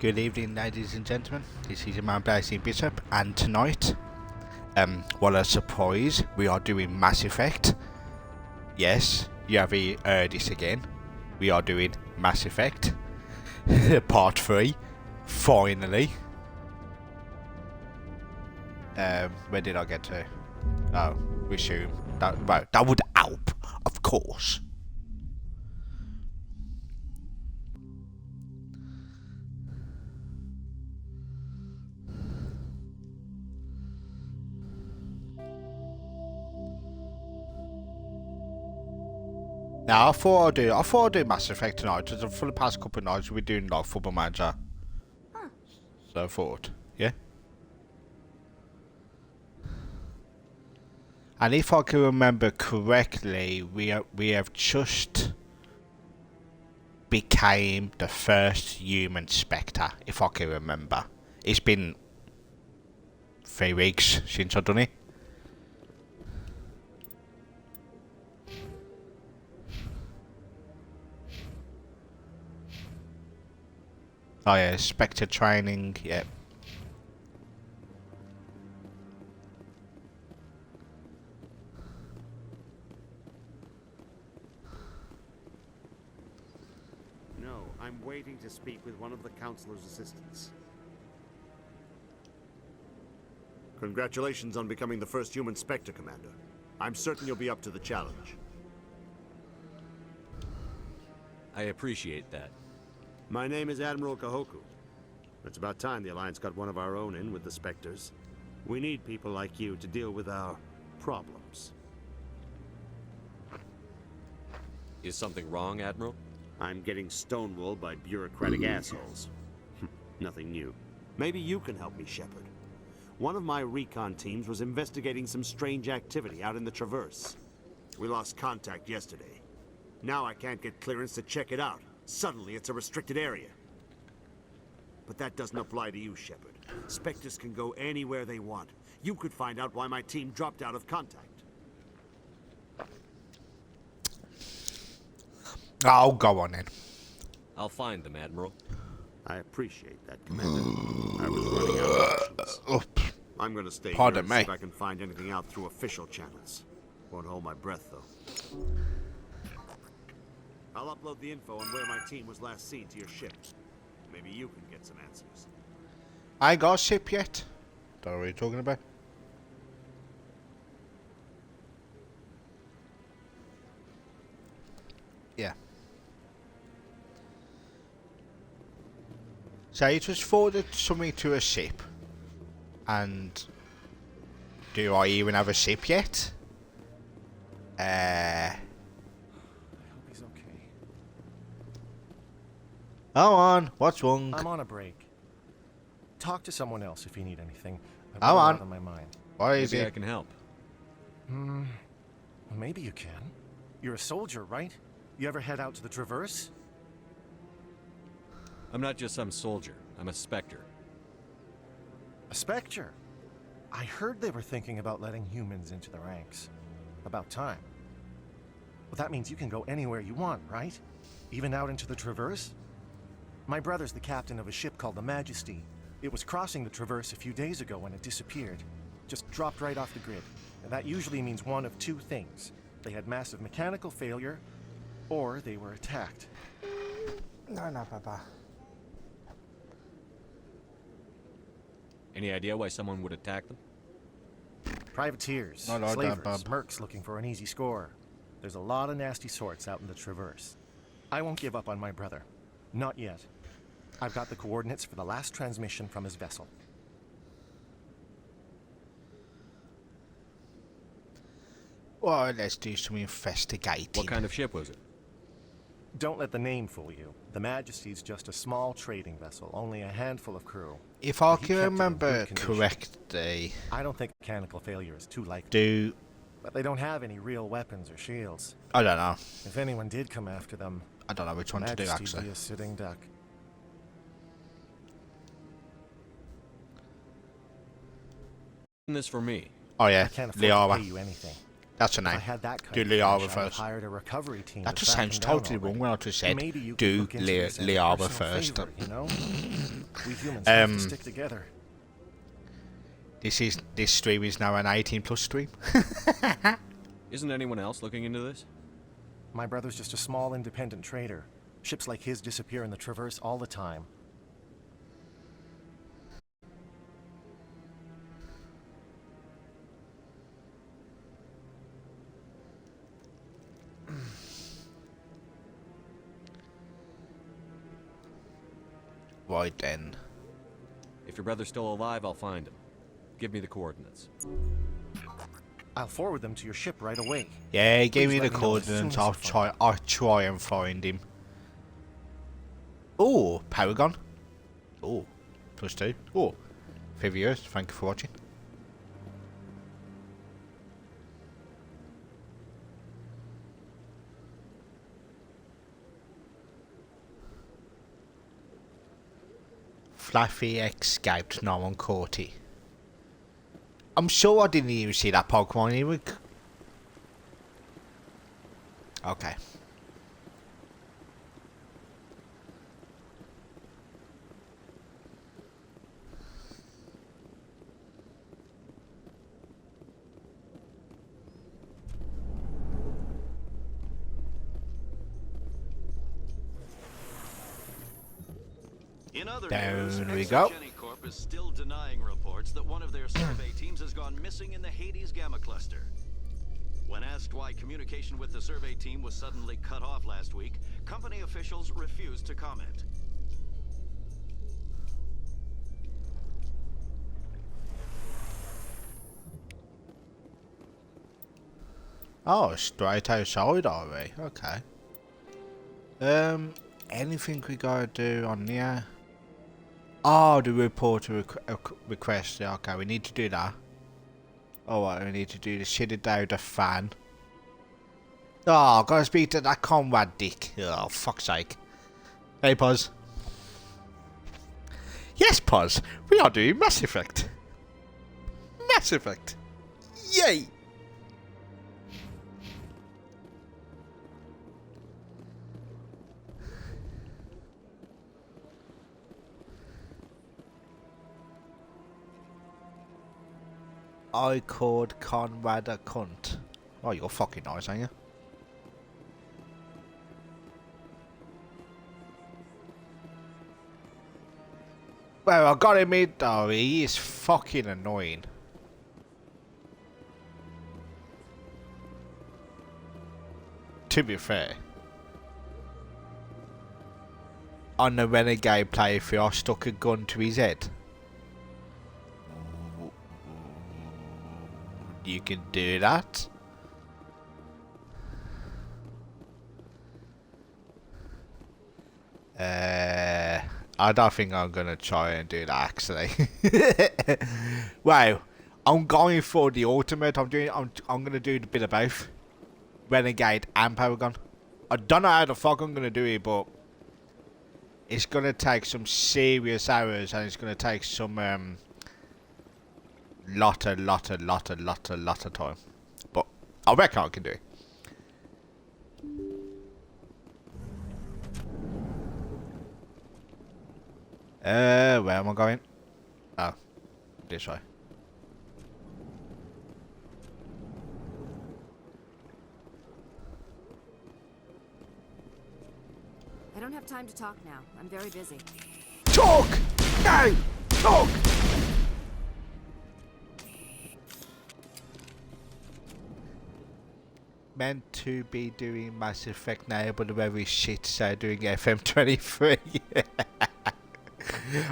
Good evening, ladies and gentlemen. This is your man Blazing Bishop, and tonight, what a surprise! We are doing Mass Effect. Yes, you have heard this again. We are doing Mass Effect Part 3. Finally. Where did I get to? Oh, resume. That would help, of course. Now, I thought I'd do Mass Effect tonight, because for the past couple of nights we've been doing like Football Manager. Huh. So I thought, yeah. And if I can remember correctly, we have just became the first human Spectre, if I can remember. It's been 3 weeks since I've done it. Oh yeah, Spectre training, yeah. No, I'm waiting to speak with one of the Councilor's assistants. Congratulations on becoming the first human Spectre, Commander. I'm certain you'll be up to the challenge. I appreciate that. My name is Admiral Kahoku. It's about time the Alliance got one of our own in with the Spectres. We need people like you to deal with our problems. Is something wrong, Admiral? I'm getting stonewalled by bureaucratic assholes. Nothing new. Maybe you can help me, Shepard. One of my recon teams was investigating some strange activity out in the Traverse. We lost contact yesterday. Now I can't get clearance to check it out. Suddenly it's a restricted area. But that doesn't apply to you, Shepard. Spectres can go anywhere they want. You could find out why my team dropped out of contact. Oh, go on then. I'll find them, Admiral. I appreciate that, Commander. I was running out of options. I'm gonna stay here and see if I can find anything out through official channels. Won't hold my breath, though. I'll upload the info on where my team was last seen to your ship. Maybe you can get some answers. I ain't got a ship yet. Don't know what you're talking about. Yeah. So you just forwarded something to a ship. And do I even have a ship yet? Go on, what's wrong? I'm on a break. Talk to someone else if you need anything. I've Go got a on. lot on my mind. Why is Maybe I it? can help. Well, maybe you can. You're a soldier, right? You ever head out to the Traverse? I'm not just some soldier. I'm a Spectre. A Spectre? I heard they were thinking about letting humans into the ranks. About time. Well, that means you can go anywhere you want, right? Even out into the Traverse? My brother's the captain of a ship called the Majesty. It was crossing the Traverse a few days ago when it disappeared. Just dropped right off the grid. And that usually means one of two things. They had massive mechanical failure, or they were attacked. No, Papa. Any idea why someone would attack them? Privateers, Not like that, slavers, bub. mercs looking for an easy score. There's a lot of nasty sorts out in the Traverse. I won't give up on my brother. Not yet. I've got the coordinates for the last transmission from his vessel. Well, let's do some investigating. What kind of ship was it? Don't let the name fool you. The Majesty's just a small trading vessel, only a handful of crew. If I He kept can it in remember good condition. correctly, I don't think mechanical failure is too likely. do... But they don't have any real weapons or shields. I don't know. If anyone did come after them, I don't know which one to do, Majesty'd actually. be a sitting duck. This for me. Oh yeah, I can't afford the to armor. pay you anything. That's her If I name. had that kind Do of Liara cash, I'd have first. hired a recovery team That to just track sounds him down totally already. wrong when I just said Maybe you could do look into this as a Liara personal first. favor, you know? We humans have to stick together. This stream is now an 18+ stream. Isn't anyone else looking into this? My brother's just a small independent trader. Ships like his disappear in the Traverse all the time. Right then. If your brother's still alive, I'll find him. Give me the coordinates. I'll forward them to your ship right away. Yeah, give Please me the let me know as soon coordinates. as you find I'll try and find him. Oh, Paragon. Oh, +2. Oh, 5 years. Thank you for watching. Fluffy escaped, no one caught it. I'm sure I didn't even see that Pokemon either. Okay. In other Down news, we go. ExoGeniCorp is still denying reports that one of their survey teams has gone missing in the Hades Gamma Cluster. When asked why communication with the survey team was suddenly cut off last week, company officials refused to comment. Oh, straight outside are we? Okay. Anything we gotta do on here? Oh, the reporter request. Yeah, okay, we need to do that. Oh, right, we need to do the shit it down the fan. Oh, gotta speak to that comrade dick. Oh, fuck's sake. Hey, Puzz. Yes, Puzz, we are doing Mass Effect. Mass Effect. Yay! I called Conrad a cunt. Oh, you're fucking nice, aren't you? Well, I gotta admit though, he is fucking annoying. To be fair. On the Renegade playthrough, I stuck a gun to his head. You can do that. I don't think I'm gonna try and do that actually. Wow, I'm going for the ultimate. I'm gonna do a bit of both, Renegade and Paragon. I don't know how the fuck I'm gonna do it, but it's gonna take some serious hours and it's gonna take some lot of time. But I reckon I can do it. Where am I going? Oh, this way. I don't have time to talk now. I'm very busy. Talk! No! Talk! Meant to be doing Mass Effect now, but very shit, so doing FM23.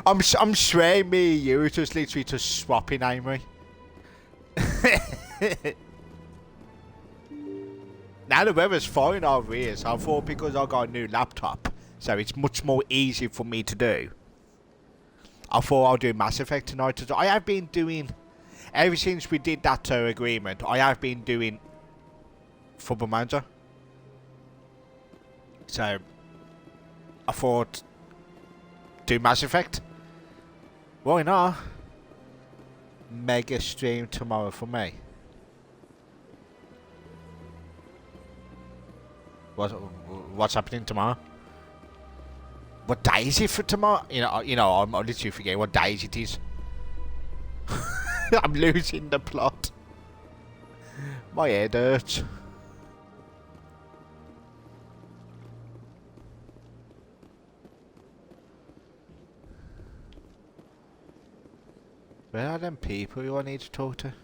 I'm swearing me and you just literally just swapping Amory. Now the weather's fine over here, so I thought because I got a new laptop, so it's much more easy for me to do. I thought I'll do Mass Effect tonight. I have been doing, ever since we did that agreement, I have been doing Football Manager. So I thought, do Mass Effect. Why not? Mega stream tomorrow for me. What's happening tomorrow? What day is it for tomorrow? I'm literally forgetting what day it is. I'm losing the plot. My head hurts. Where are them people who I need to talk to?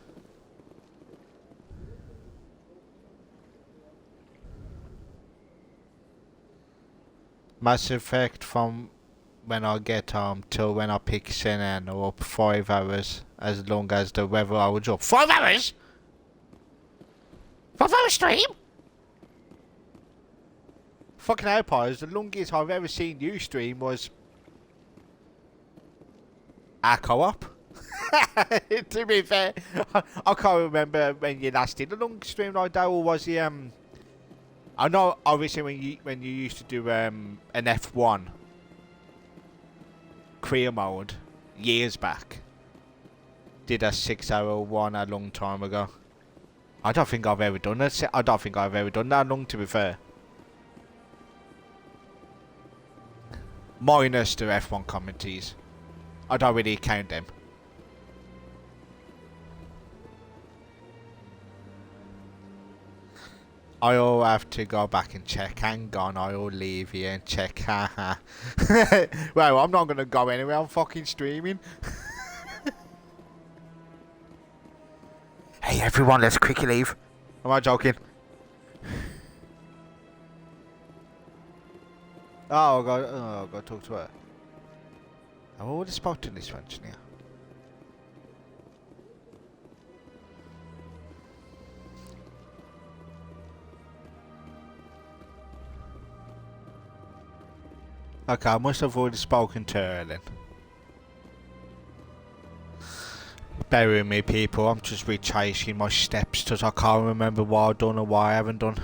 Mass Effect from when I get home till when I pick CNN or up 5 hours, as long as the weather holds up. 5 hours? 5 hour stream? Fucking hell, Pies, the longest I've ever seen you stream was our co-op. To be fair, I can't remember when you last did a long stream like that, or was he I know obviously when you used to do an F1 career mode years back. Did a 6-hour one a long time ago. I don't think I've ever done that. I don't think I've ever done that long, to be fair. Minus the F1 commentaries. I don't really count them. I'll have to go back and check. Hang on, I'll leave here and check. Haha. Well, I'm not going to go anywhere. I'm fucking streaming. Hey, everyone, let's quickly leave. Am I joking? Oh, I've got to talk to her. I've already spoken to this engineer. Okay, I must have already spoken to her then. Bear with me, people. I'm just retracing my steps because I can't remember what I've done or what I haven't done.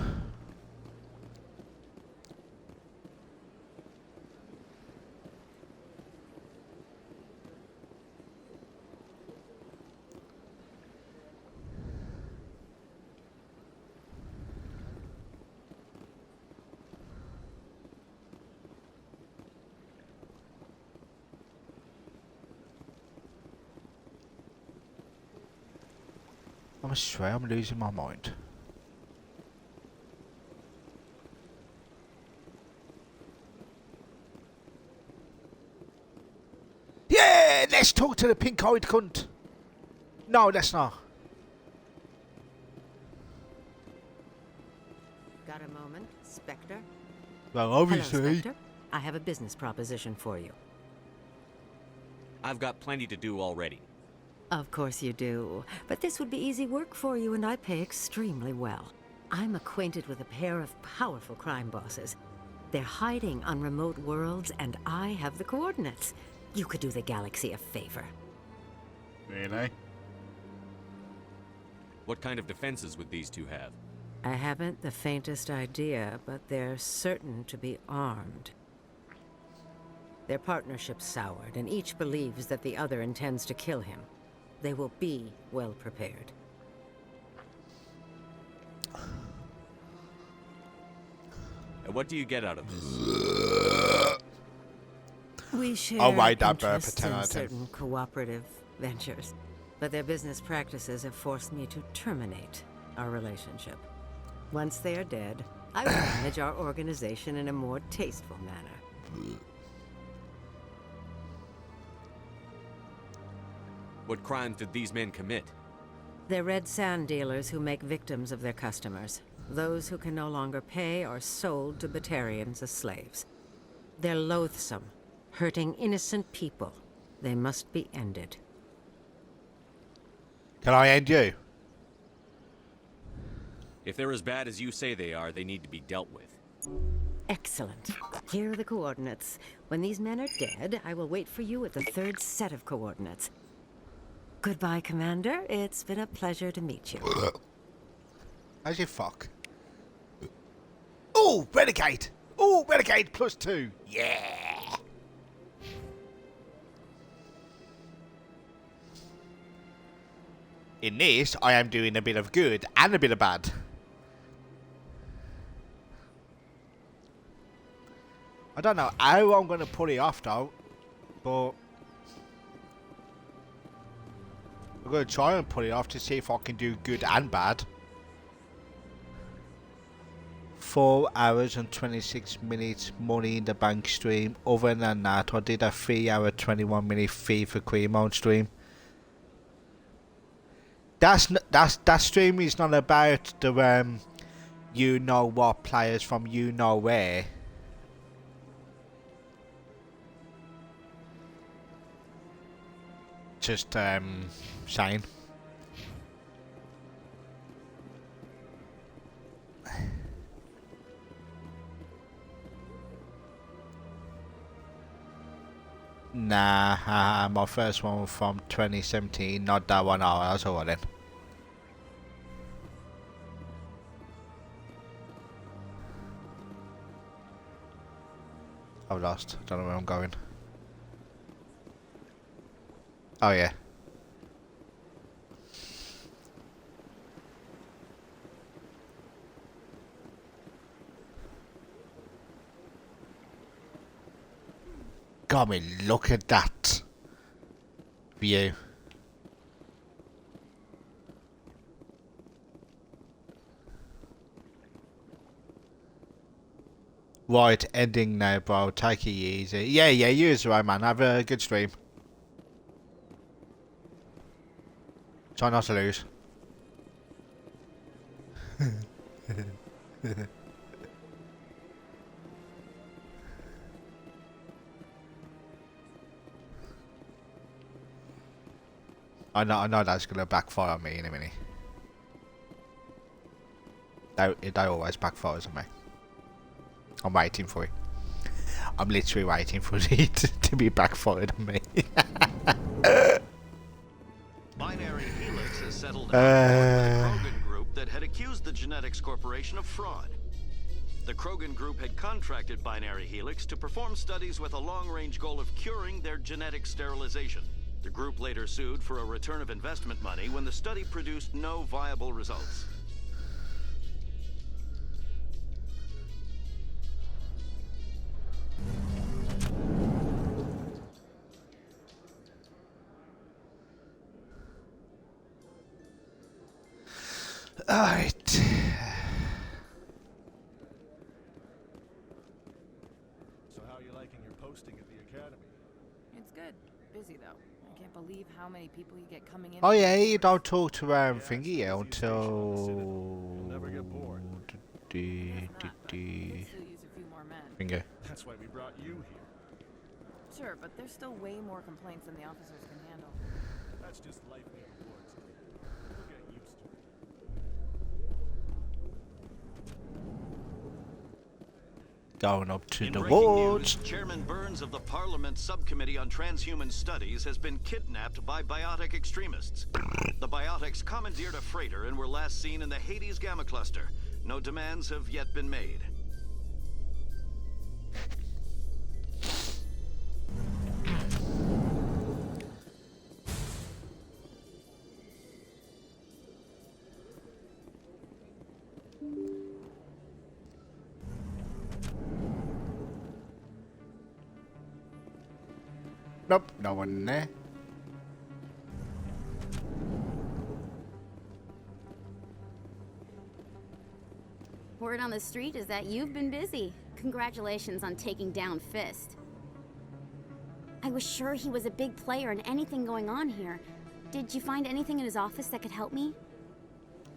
I swear I'm losing my mind. Yeah, let's talk to the pink-eyed cunt. No, let's not. Got a moment, Spectre? Well, Hello, obviously. Spectre. I have a business proposition for you. I've got plenty to do already. Of course you do. But this would be easy work for you, and I pay extremely well. I'm acquainted with a pair of powerful crime bosses. They're hiding on remote worlds, and I have the coordinates. You could do the galaxy a favor. Really? What kind of defenses would these two have? I haven't the faintest idea, but they're certain to be armed. Their partnership's soured, and each believes that the other intends to kill him. They will be well prepared. And what do you get out of this? We share I'll write that burp interests at 10 in out of 10. certain cooperative ventures, but their business practices have forced me to terminate our relationship. Once they are dead, I will manage our organization in a more tasteful manner. What crimes did these men commit? They're red sand dealers who make victims of their customers. Those who can no longer pay are sold to Batarians as slaves. They're loathsome, hurting innocent people. They must be ended. Can I end you? If they're as bad as you say they are, they need to be dealt with. Excellent. Here are the coordinates. When these men are dead, I will wait for you at the third set of coordinates. Goodbye, Commander. It's been a pleasure to meet you. As you fuck. Ooh, Renegade! Ooh, Renegade +2! Yeah! In this, I am doing a bit of good and a bit of bad. I don't know how I'm going to pull it off though, but I'm going to try and pull it off to see if I can do good and bad. 4 hours and 26 minutes Money in the Bank stream. Other than that, I did a 3 hour 21 minute FIFA Queen mode stream. That stream is not about the you know what players from you know where. Just saying. Nah, my first one from 2017, not that one. Oh, that's all then. I've lost. Don't know where I'm going. Oh yeah. God, me look at that view. Right, ending now, bro. Take it easy. Yeah, you as well, man. Have a good stream. Try not to lose. I know that's gonna backfire on me in a minute. It always backfires on me. I'm waiting for it. I'm literally waiting for it to be backfired on me. Binary Helix has settled out with the Krogan Group that had accused the Genetics Corporation of fraud. The Krogan Group had contracted Binary Helix to perform studies with a long-range goal of curing their genetic sterilization. The group later sued for a return of investment money when the study produced no viable results. Alright. So how are you liking your posting at the academy? It's good. Busy though. I can't believe how many people you get coming in. Oh yeah, you don't talk to Thingy until Never get bored. Still use a few more men. Finger. That's why we brought you here. Sure, but there's still way more complaints than the officers can handle. That's just life near the boards. You'll get used to it. Going up to In the breaking wards. news, Chairman Burns of the Parliament Subcommittee on Transhuman Studies has been kidnapped by biotic extremists. The biotics commandeered a freighter and were last seen in the Hades Gamma Cluster. No demands have yet been made. Nope, no one there. Word on the street is that you've been busy. Congratulations on taking down Fist. I was sure he was a big player in anything going on here. Did you find anything in his office that could help me?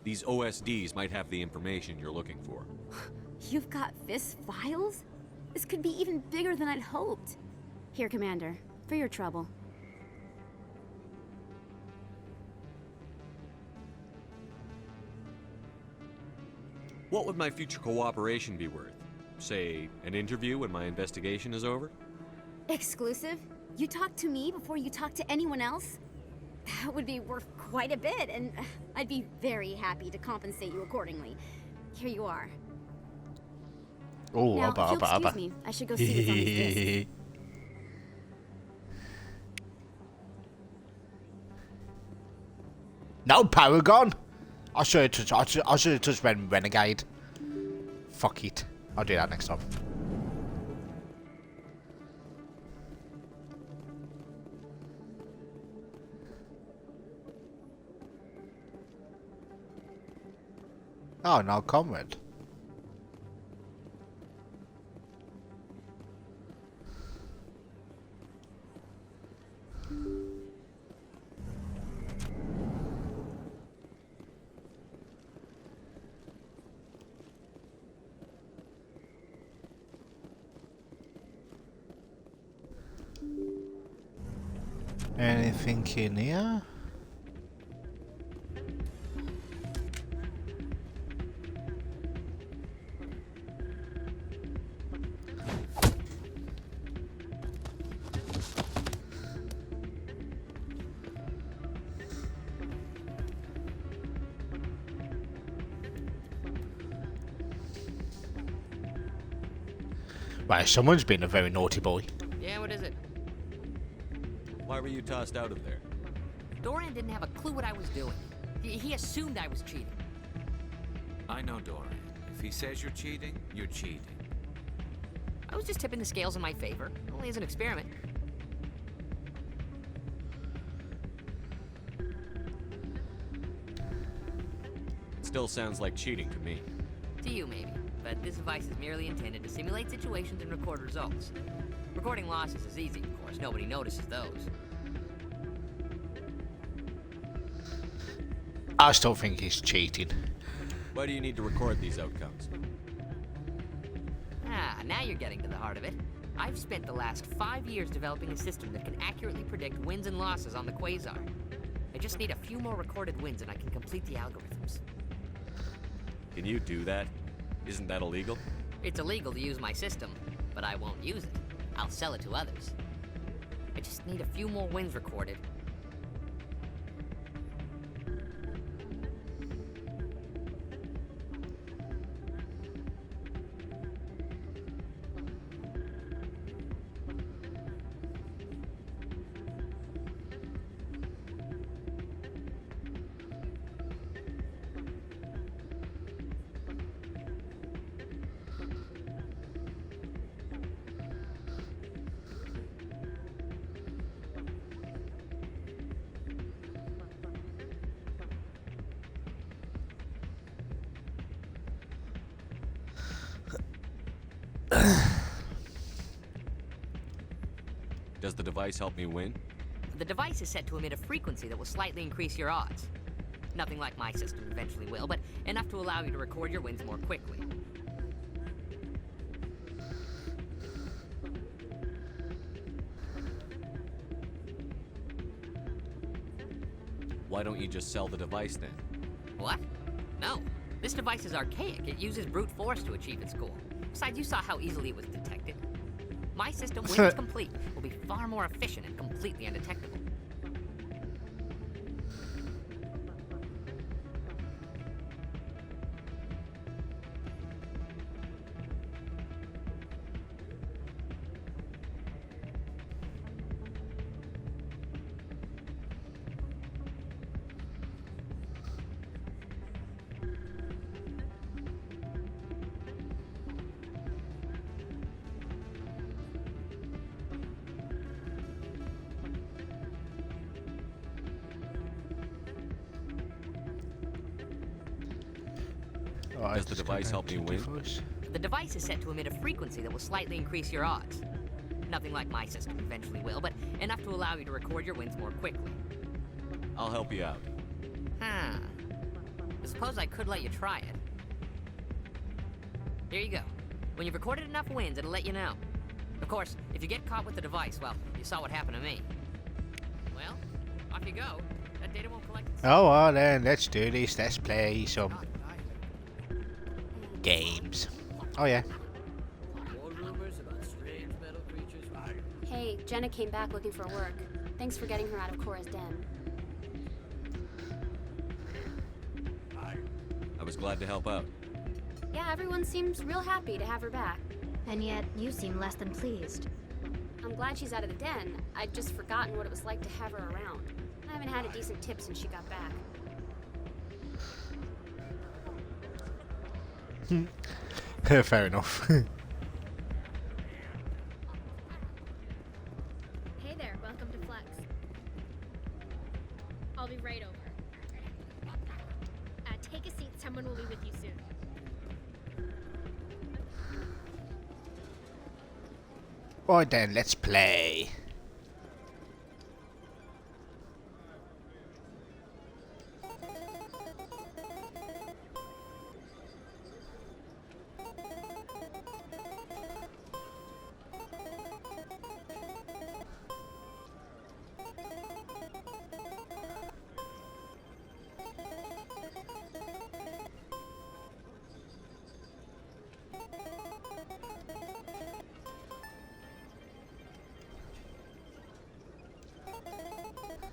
These OSDs might have the information you're looking for. You've got Fist's files? This could be even bigger than I'd hoped. Here, Commander, for your trouble. What would my future cooperation be worth? Say, an interview when my investigation is over? Exclusive? You talk to me before you talk to anyone else? That would be worth quite a bit, and I'd be very happy to compensate you accordingly. Here you are. Oh, Now, if you'll excuse me, I should go see what's on this list. No, Paragon! I should have just Renegade. Fuck it. I'll do that next time. Oh, no, Comrade. Anything in here? Right, someone's been a very naughty boy. Yeah, what is it? Why were you tossed out of there? Doran didn't have a clue what I was doing. He assumed I was cheating. I know Doran. If he says you're cheating, you're cheating. I was just tipping the scales in my favor, only as an experiment. It still sounds like cheating to me. To you, maybe. But this device is merely intended to simulate situations and record results. Recording losses is easy, of course. Nobody notices those. I still think he's cheating. Why do you need to record these outcomes? Ah, now you're getting to the heart of it. I've spent the last 5 years developing a system that can accurately predict wins and losses on the Quasar. I just need a few more recorded wins and I can complete the algorithms. Can you do that? Isn't that illegal? It's illegal to use my system, but I won't use it. I'll sell it to others. I just need a few more wins recorded. Does the device help me win? The device is set to emit a frequency that will slightly increase your odds. Nothing like my system eventually will, but enough to allow you to record your wins more quickly. Why don't you just sell the device then? What? No. This device is archaic. It uses brute force to achieve its goal. Besides, you saw how easily it was detected. My system, when it's complete, will be far more efficient and completely undetectable. Does the device help me win? The device is set to emit a frequency that will slightly increase your odds. Nothing like my system eventually will, but enough to allow you to record your wins more quickly. I'll help you out. Huh. I suppose I could let you try it. Here you go. When you've recorded enough wins, it'll let you know. Of course, if you get caught with the device, well, you saw what happened to me. Well, off you go. That data won't collect itself. Oh, well then, let's do this. Let's play some games. Oh yeah. Hey, Jenna came back looking for work. Thanks for getting her out of Cora's den. I was glad to help out. Yeah, everyone seems real happy to have her back. And yet, you seem less than pleased. I'm glad she's out of the den. I'd just forgotten what it was like to have her around. I haven't had a decent tip since she got back. Fair enough. Hey there, welcome to Flex. I'll be right over. Take a seat, someone will be with you soon. Right then, let's play.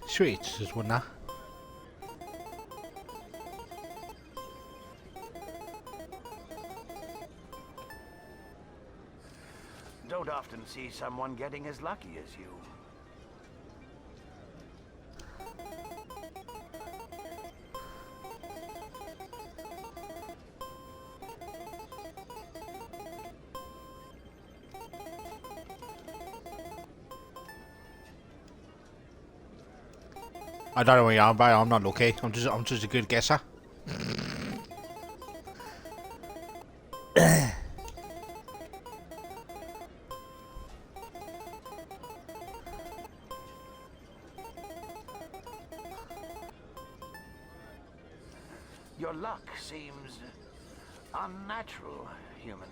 Sweet, just one now. Don't often see someone getting as lucky as you. I don't know what you're on about. I'm not lucky. I'm just a good guesser. Your luck seems unnatural, human.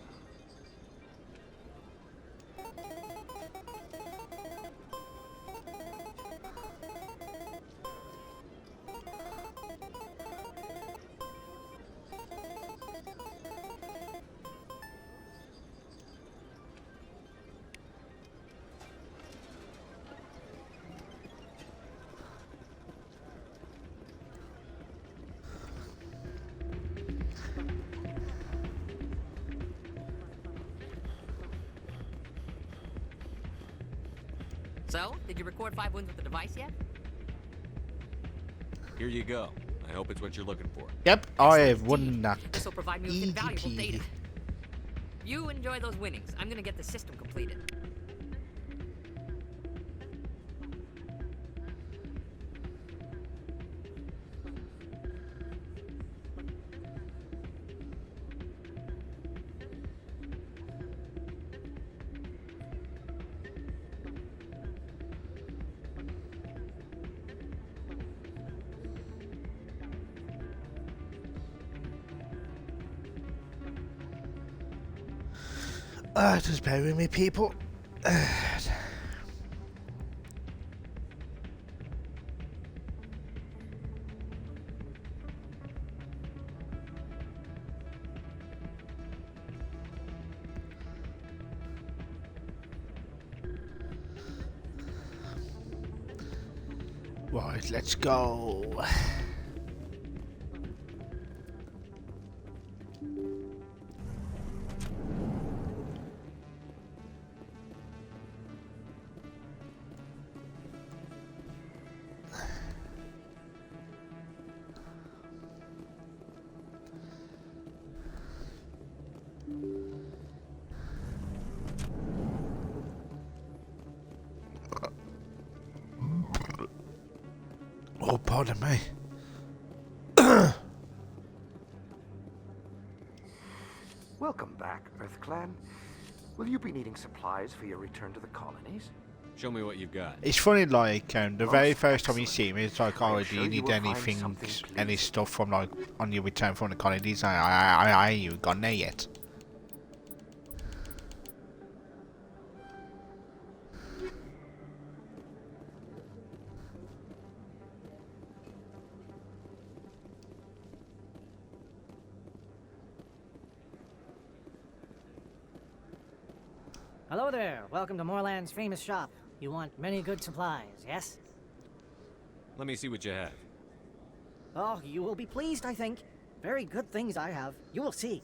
So, did you record 5 wins with the device yet? Here you go. I hope it's what you're looking for. Yep, I have won that. This will provide me with invaluable data. You enjoy those winnings. I'm gonna get the system completed. Just bear with me, people. Right, let's go. Oh, pardon me. Welcome back, EarthClan. Will you be needing supplies for your return to the colonies? Show me what you've got. It's funny, like, the very Most first time you excellent. see me, it's like, I oh, am do sure you you need will find anything, something any pleasing. stuff from, like, on your return from the colonies? I ain't even gone there yet. Hello there. Welcome to Moorland's famous shop. You want many good supplies, yes? Let me see what you have. Oh, you will be pleased, I think. Very good things I have. You will see.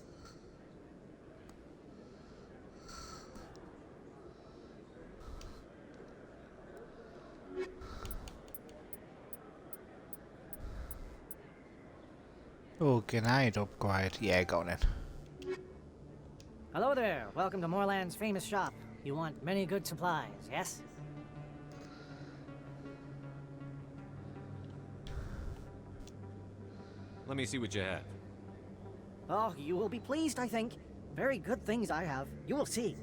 Oh, grenade upgrade. Yeah, go on then. Hello there. Welcome to Moorland's famous shop. You want many good supplies, yes? Let me see what you have. Oh, you will be pleased, I think. Very good things I have. You will see.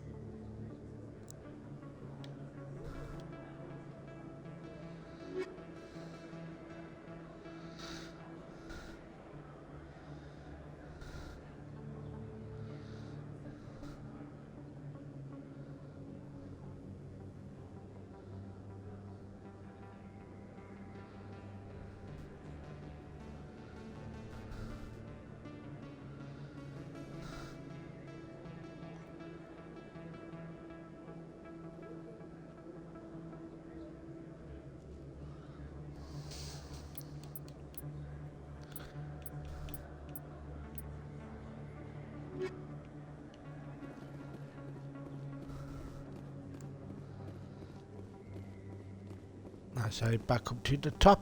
Let's head back up to the top.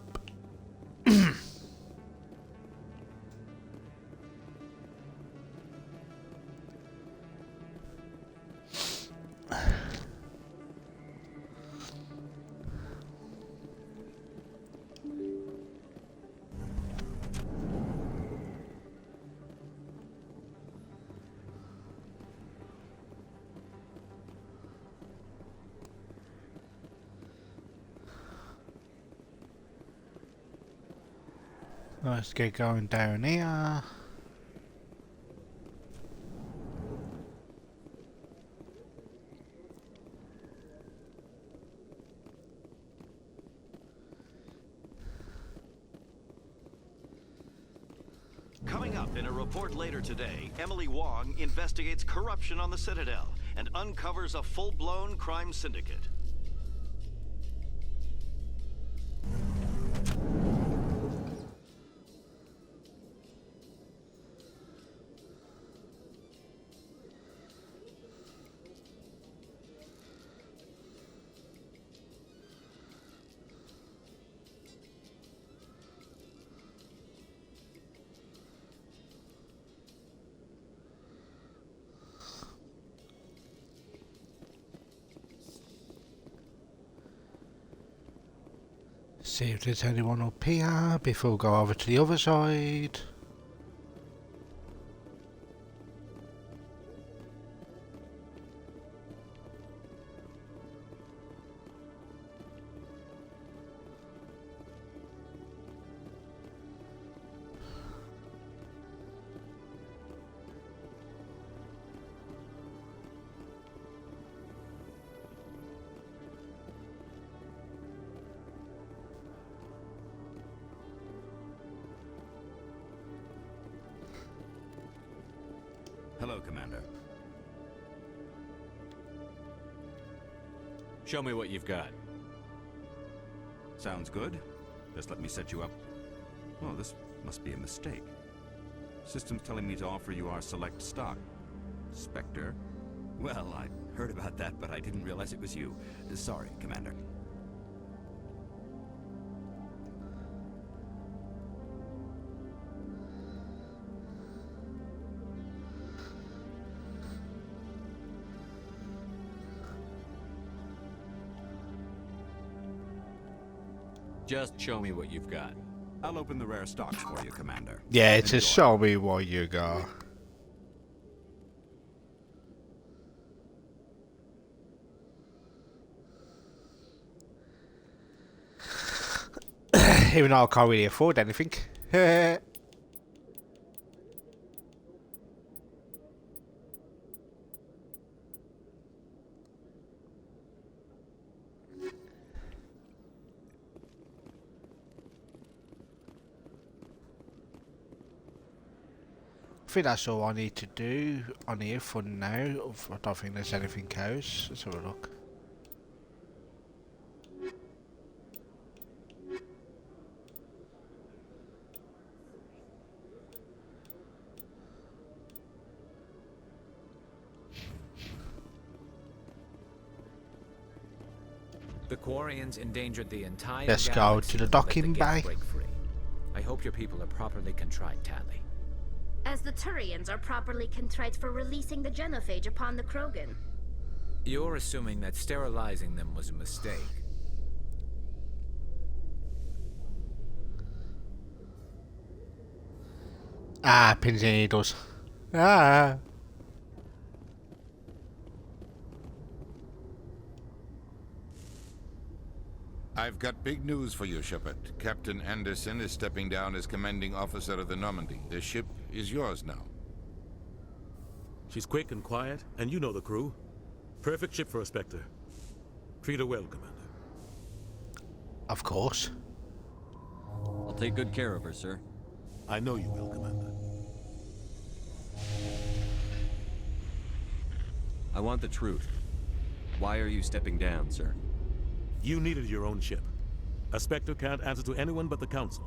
Let's get going down here. Coming up in a report later today, Emily Wong investigates corruption on the Citadel and uncovers a full-blown crime syndicate. See if there's anyone up here before we go over to the other side. Hello, Commander. Show me what you've got. Sounds good. Just let me set you up. Oh, this must be a mistake. System's telling me to offer you our select stock. Spectre? Well, I heard about that, but I didn't realize it was you. Sorry, Commander. Just show me what you've got. I'll open the rare stocks for you, Commander. Yeah, it's a show me what you got. Even though I can't really afford anything. I think that's all I need to do on here for now. I don't think there's anything else. Let's have a look. The Quarians endangered the entire Let's go galaxy to the let docking gate bay. break free. I hope your people are properly contrite, Tali. As the Turians are properly contrite for releasing the genophage upon the Krogan. You're assuming that sterilizing them was a mistake. Ah, pins and needles. Ah. I've got big news for you, Shepard. Captain Anderson is stepping down as commanding officer of the Normandy. The ship is yours now. She's quick and quiet, and you know the crew. Perfect ship for a Spectre. Treat her well, Commander. Of course. I'll take good care of her, sir. I know you will, Commander. I want the truth. Why are you stepping down, sir? You needed your own ship. A Spectre can't answer to anyone but the Council.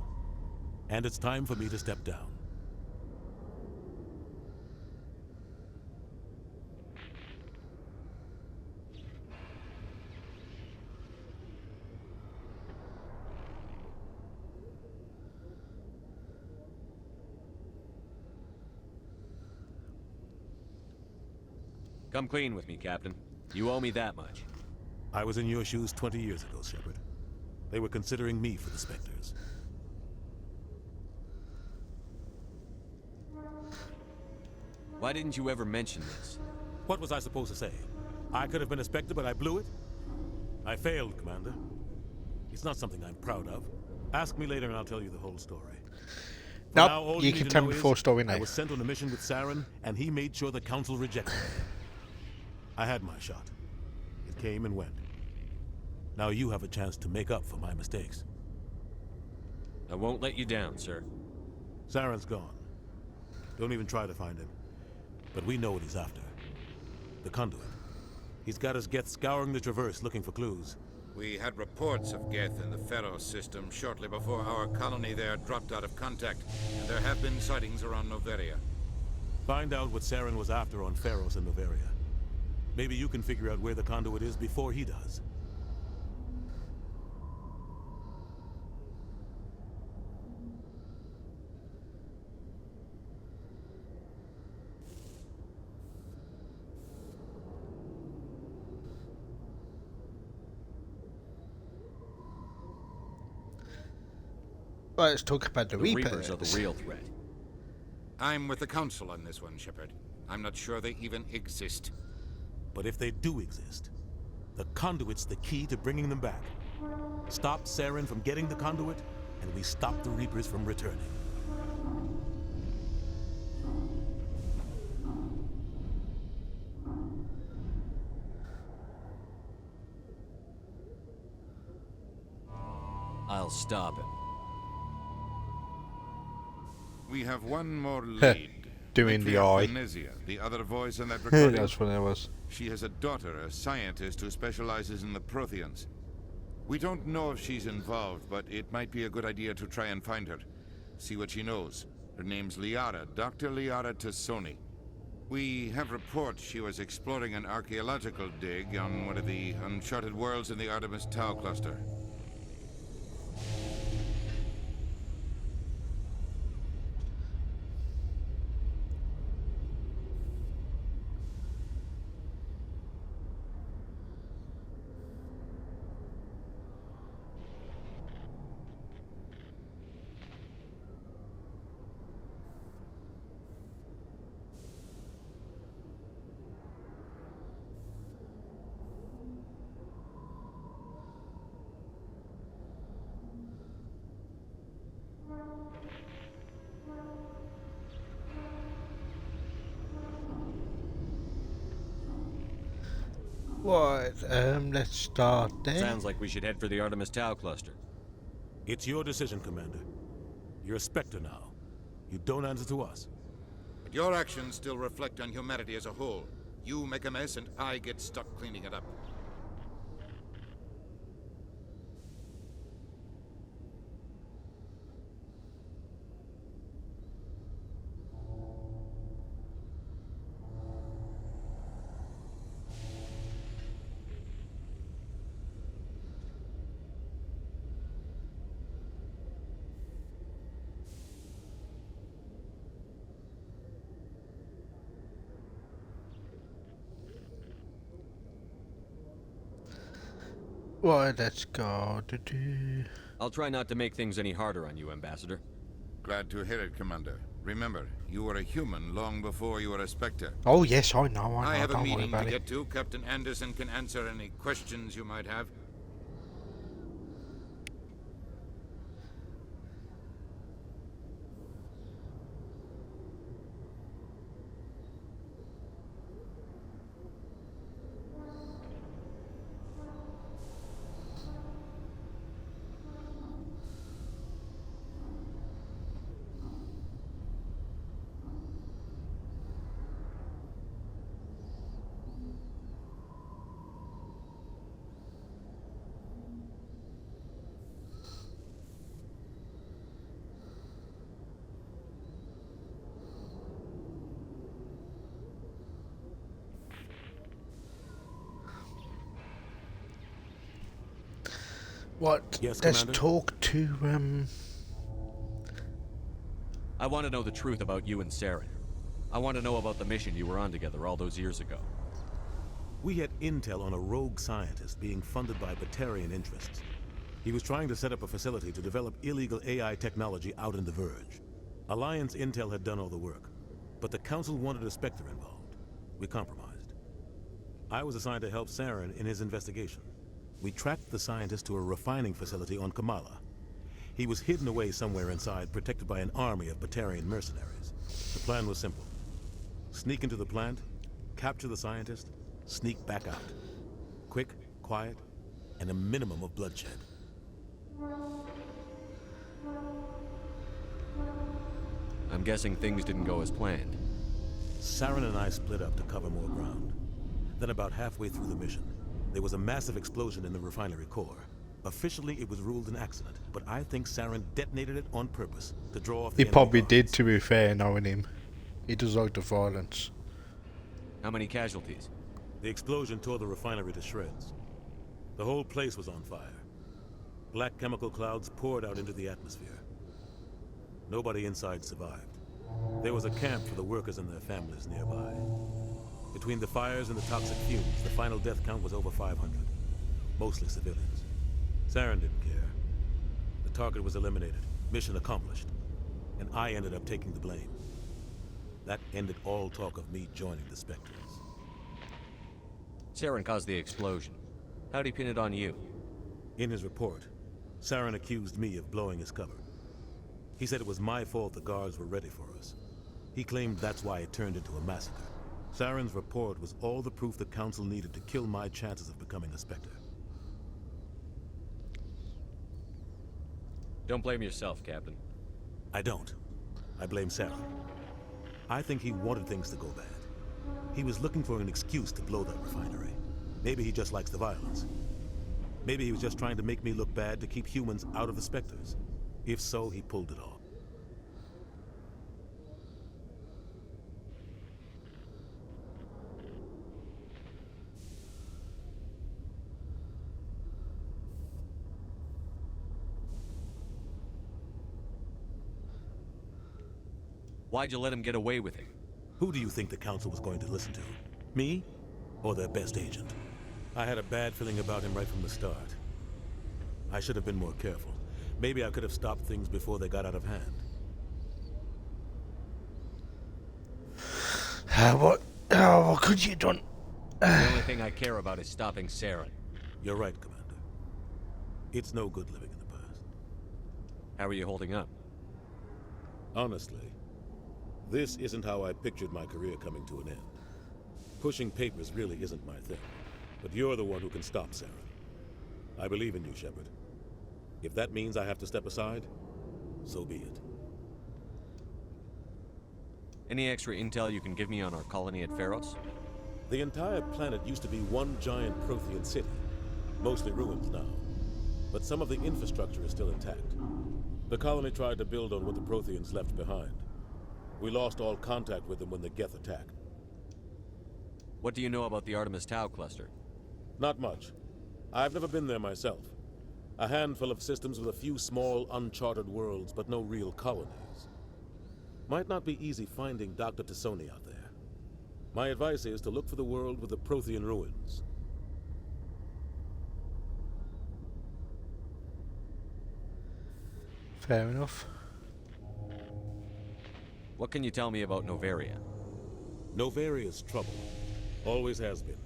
And it's time for me to step down. Come clean with me, Captain. You owe me that much. I was in your shoes 20 years ago, Shepard. They were considering me for the Spectres. Why didn't you ever mention this? What was I supposed to say? I could have been a Spectre, but I blew it? I failed, Commander. It's not something I'm proud of. Ask me later and I'll tell you the whole story. Nope, now, all you need can to tell know me the is full story now. I was sent on a mission with Saren, and he made sure the Council rejected me. I had my shot. It came and went. Now you have a chance to make up for my mistakes. I won't let you down, sir. Saren's gone. Don't even try to find him. But we know what he's after. The Conduit. He's got us Geth scouring the Traverse looking for clues. We had reports of Geth in the Pharaoh system shortly before our colony there dropped out of contact, and there have been sightings around Noveria. Find out what Saren was after on Pharos and Noveria. Maybe you can figure out where the Conduit is before he does. Well, let's talk about the Reapers. Reapers are the real threat. I'm with the Council on this one, Shepard. I'm not sure they even exist. But if they do exist, the Conduit's the key to bringing them back. Stop Saren from getting the Conduit, and we stop the Reapers from returning. I'll stop him. We have one more lead. Doing the Maitreya eye. Venezia, the other voice in that recording. That's what it was. She has a daughter, a scientist who specializes in the Protheans. We don't know if she's involved, but it might be a good idea to try and find her. See what she knows. Her name's Liara, Dr. Liara Tassoni. We have reports she was exploring an archaeological dig on one of the uncharted worlds in the Artemis Tau cluster. What? Let's start there. Sounds like we should head for the Artemis Tau cluster. It's your decision, Commander. You're a Spectre now. You don't answer to us. But your actions still reflect on humanity as a whole. You make a mess and I get stuck cleaning it up. Well, let's go. I'll try not to make things any harder on you, Ambassador. Glad to hear it, Commander. Remember, you were a human long before you were a Spectre. Oh yes, I know. I have a don't worry meeting to about it. get to. Captain Anderson can answer any questions you might have. What? Yes, let's Commander? talk to I want to know the truth about you and Saren. I want to know about the mission you were on together all those years ago. We had intel on a rogue scientist being funded by Batarian interests. He was trying to set up a facility to develop illegal AI technology out in the Verge. Alliance intel had done all the work, but the Council wanted a Spectre involved. We compromised. I was assigned to help Saren in his investigation. We tracked the scientist to a refining facility on Kamala. He was hidden away somewhere inside, protected by an army of Batarian mercenaries. The plan was simple. Sneak into the plant, capture the scientist, sneak back out. Quick, quiet, and a minimum of bloodshed. I'm guessing things didn't go as planned. Saren and I split up to cover more ground. Then about halfway through the mission, there was a massive explosion in the refinery core. Officially, it was ruled an accident, but I think Saren detonated it on purpose to draw off the He probably did, to be fair, knowing him. He does like the violence. How many casualties? The explosion tore the refinery to shreds. The whole place was on fire. Black chemical clouds poured out into the atmosphere. Nobody inside survived. There was a camp for the workers and their families nearby. Between the fires and the toxic fumes, the final death count was over 500. Mostly civilians. Saren didn't care. The target was eliminated. Mission accomplished. And I ended up taking the blame. That ended all talk of me joining the Spectres. Saren caused the explosion. How'd he pin it on you? In his report, Saren accused me of blowing his cover. He said it was my fault the guards were ready for us. He claimed that's why it turned into a massacre. Saren's report was all the proof the Council needed to kill my chances of becoming a Spectre. Don't blame yourself, Captain. I don't. I blame Saren. I think he wanted things to go bad. He was looking for an excuse to blow that refinery. Maybe he just likes the violence. Maybe he was just trying to make me look bad to keep humans out of the Spectres. If so, he pulled it off. Why'd you let him get away with it? Who do you think the Council was going to listen to? Me? Or their best agent? I had a bad feeling about him right from the start. I should have been more careful. Maybe I could have stopped things before they got out of hand. What could you have done? The only thing I care about is stopping Saren. You're right, Commander. It's no good living in the past. How are you holding up? Honestly, this isn't how I pictured my career coming to an end. Pushing papers really isn't my thing. But you're the one who can stop Saren. I believe in you, Shepard. If that means I have to step aside, so be it. Any extra intel you can give me on our colony at Pharos? The entire planet used to be one giant Prothean city. Mostly ruins now. But some of the infrastructure is still intact. The colony tried to build on what the Protheans left behind. We lost all contact with them when the Geth attacked. What do you know about the Artemis Tau cluster? Not much. I've never been there myself. A handful of systems with a few small, uncharted worlds, but no real colonies. Might not be easy finding Dr. T'Soni out there. My advice is to look for the world with the Prothean ruins. Fair enough. What can you tell me about Noveria? Noveria's trouble. Always has been.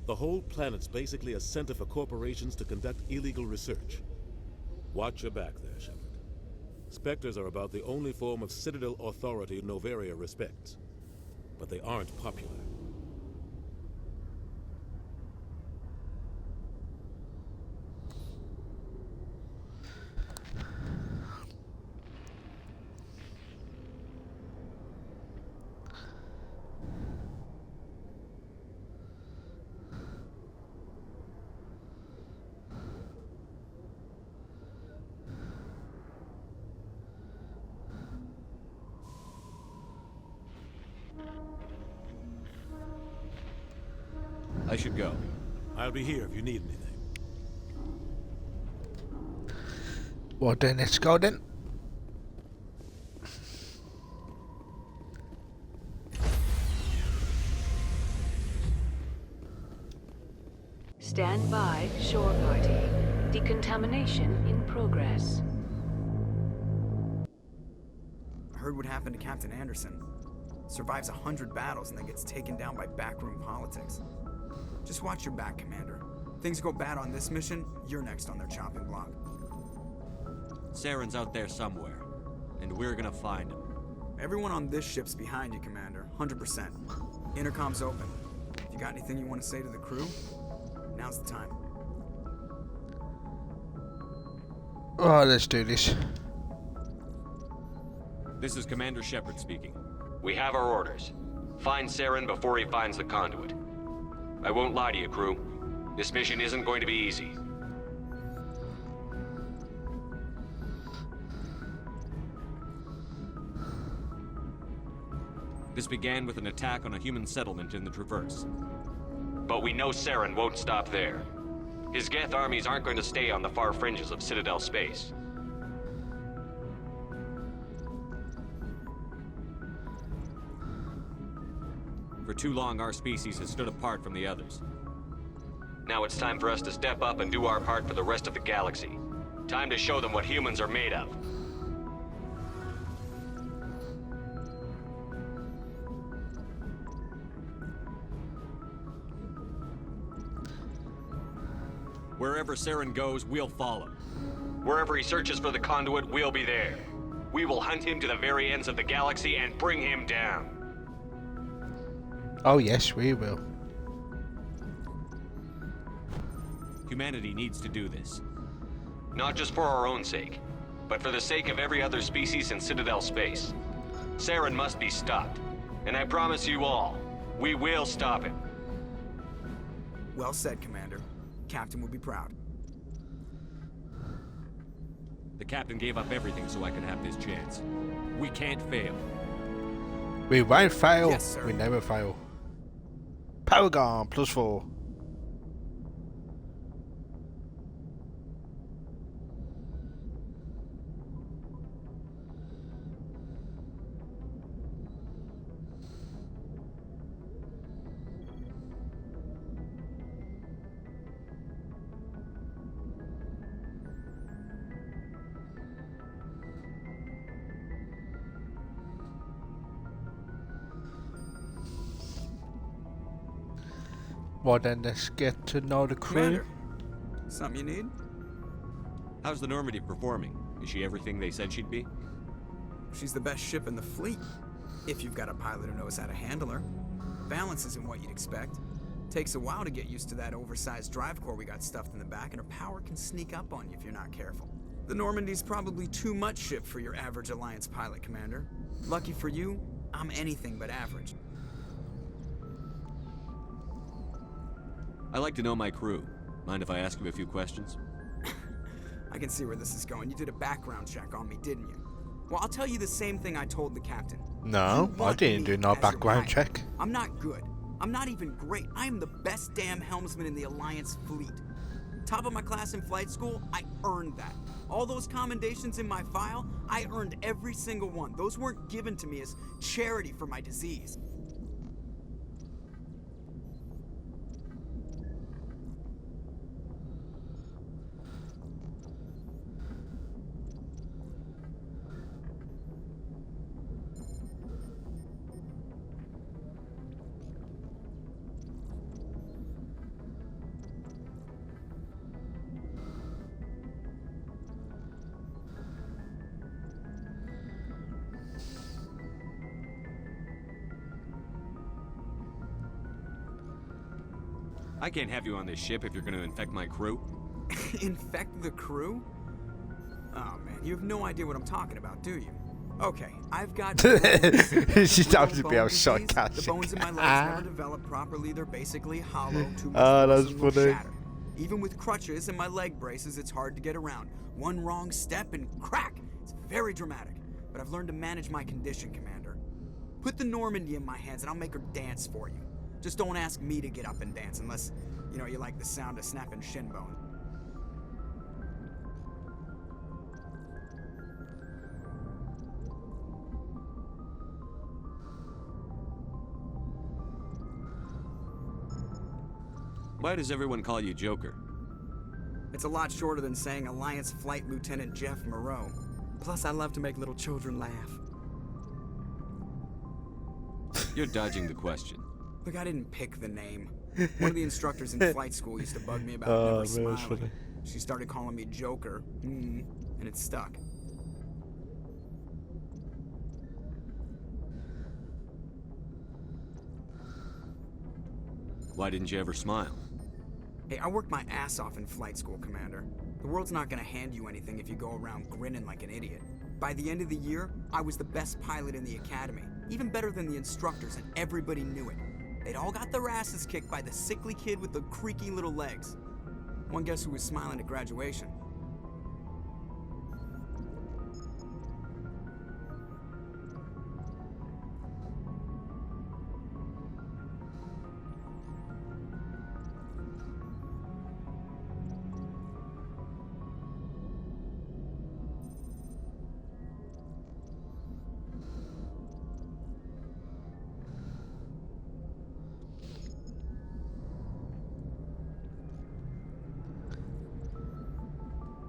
The whole planet's basically a center for corporations to conduct illegal research. Watch your back there, Shepard. Spectres are about the only form of Citadel authority Noveria respects. But they aren't popular. I should go. I'll be here if you need anything. Well then, let's go then. Stand by, shore party. Decontamination in progress. I heard what happened to Captain Anderson. Survives 100 battles and then gets taken down by backroom politics. Just watch your back, Commander. Things go bad on this mission, you're next on their chopping block. Saren's out there somewhere, and we're gonna find him. Everyone on this ship's behind you, Commander. 100%. Intercom's open. If you got anything you want to say to the crew, now's the time. Oh, let's do this. This is Commander Shepard speaking. We have our orders. Find Saren before he finds the conduit. I won't lie to you, crew. This mission isn't going to be easy. This began with an attack on a human settlement in the Traverse. But we know Saren won't stop there. His Geth armies aren't going to stay on the far fringes of Citadel space. For too long, our species has stood apart from the others. Now it's time for us to step up and do our part for the rest of the galaxy. Time to show them what humans are made of. Wherever Saren goes, we'll follow. Wherever he searches for the conduit, we'll be there. We will hunt him to the very ends of the galaxy and bring him down. Oh yes, we will. Humanity needs to do this. Not just for our own sake, but for the sake of every other species in Citadel space. Saren must be stopped. And I promise you all, we will stop him. Well said, Commander. Captain would be proud. The captain gave up everything so I could have this chance. We can't fail. We won't fail. Yes, sir. We never fail. Paragon +4. Well then, let's get to know the crew. Commander, something you need? How's the Normandy performing? Is she everything they said she'd be? She's the best ship in the fleet. If you've got a pilot who knows how to handle her. Balance isn't what you'd expect. Takes a while to get used to that oversized drive core we got stuffed in the back, and her power can sneak up on you if you're not careful. The Normandy's probably too much ship for your average Alliance pilot, Commander. Lucky for you, I'm anything but average. I like to know my crew. Mind if I ask you a few questions? I can see where this is going. You did a background check on me, didn't you? Well, I'll tell you the same thing I told the captain. No, I didn't do no background check. I'm not good. I'm not even great. I am the best damn helmsman in the Alliance fleet. Top of my class in flight school, I earned that. All those commendations in my file, I earned every single one. Those weren't given to me as charity for my disease. I can't have you on this ship if you're going to infect my crew. Infect the crew? Oh man, you have no idea what I'm talking about, do you? Okay, I've got... She started to be all The sarcastic. bones in my legs never develop properly. They're basically hollow. Too much Oh, force that's and will funny. shatter. Even with crutches and my leg braces, it's hard to get around. One wrong step and crack! It's very dramatic. But I've learned to manage my condition, Commander. Put the Normandy in my hands and I'll make her dance for you. Just don't ask me to get up and dance unless, you like the sound of snapping shin bone. Why does everyone call you Joker? It's a lot shorter than saying Alliance Flight Lieutenant Jeff Moreau. Plus, I love to make little children laugh. You're dodging the question. Look, I didn't pick the name. One of the instructors in flight school used to bug me about never smiling. She started calling me Joker, and it stuck. Why didn't you ever smile? Hey, I worked my ass off in flight school, Commander. The world's not gonna hand you anything if you go around grinning like an idiot. By the end of the year, I was the best pilot in the academy, even better than the instructors, and everybody knew it. They'd all got their asses kicked by the sickly kid with the creaky little legs. One guess who was smiling at graduation?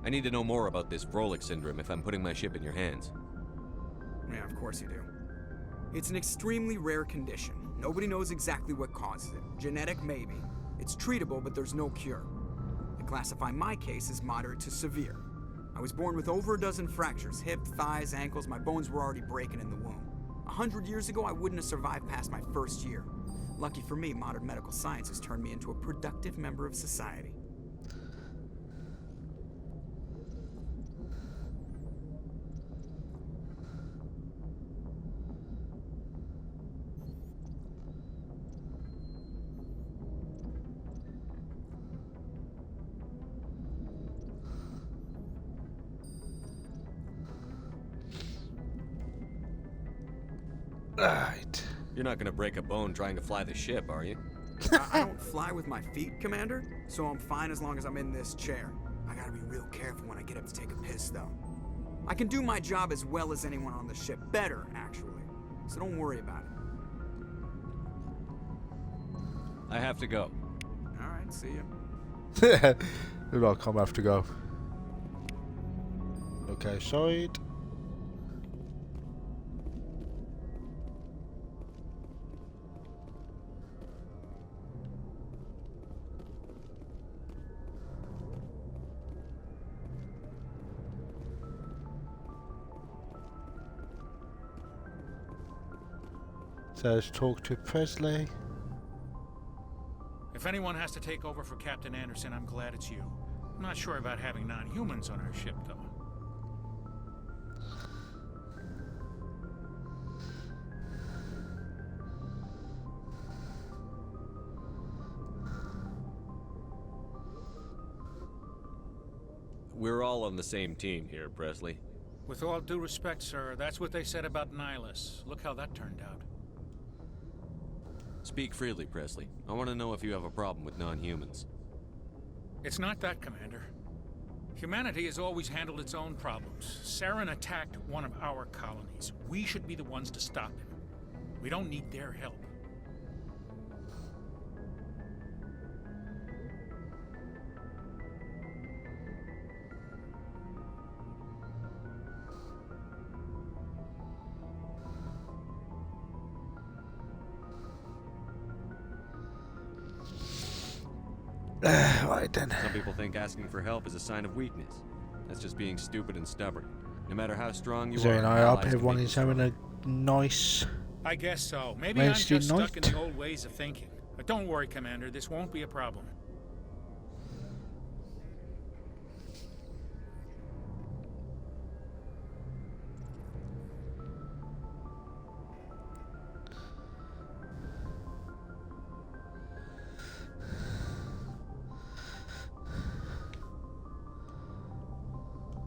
I need to know more about this Vrolik syndrome if I'm putting my ship in your hands. Yeah, of course you do. It's an extremely rare condition. Nobody knows exactly what causes it. Genetic, maybe. It's treatable, but there's no cure. I classify my case as moderate to severe. I was born with over a dozen fractures, hip, thighs, ankles. My bones were already breaking in the womb. 100 years ago, I wouldn't have survived past my first year. Lucky for me, modern medical science has turned me into a productive member of society. Right. You're not gonna break a bone trying to fly the ship, are you? I don't fly with my feet, Commander, so I'm fine as long as I'm in this chair. I gotta be real careful when I get up to take a piss, though. I can do my job as well as anyone on the ship. Better, actually. So don't worry about it. I have to go. Alright, see ya. Look, I'm have to go. Okay, side. Says talk to Presley. If anyone has to take over for Captain Anderson, I'm glad it's you. I'm not sure about having non-humans on our ship, though. We're all on the same team here, Presley. With all due respect, sir, that's what they said about Nihilus. Look how that turned out. Speak freely, Presley. I want to know if you have a problem with non-humans. It's not that, Commander. Humanity has always handled its own problems. Saren attacked one of our colonies. We should be the ones to stop him. We don't need their help. Right then. Some people think asking for help is a sign of weakness. That's just being stupid and stubborn. No matter how strong you So, are, I hope allies can everyone make is you having a nice. I guess so. Maybe I'm just stuck in the old ways of thinking. But don't worry, Commander. This won't be a problem.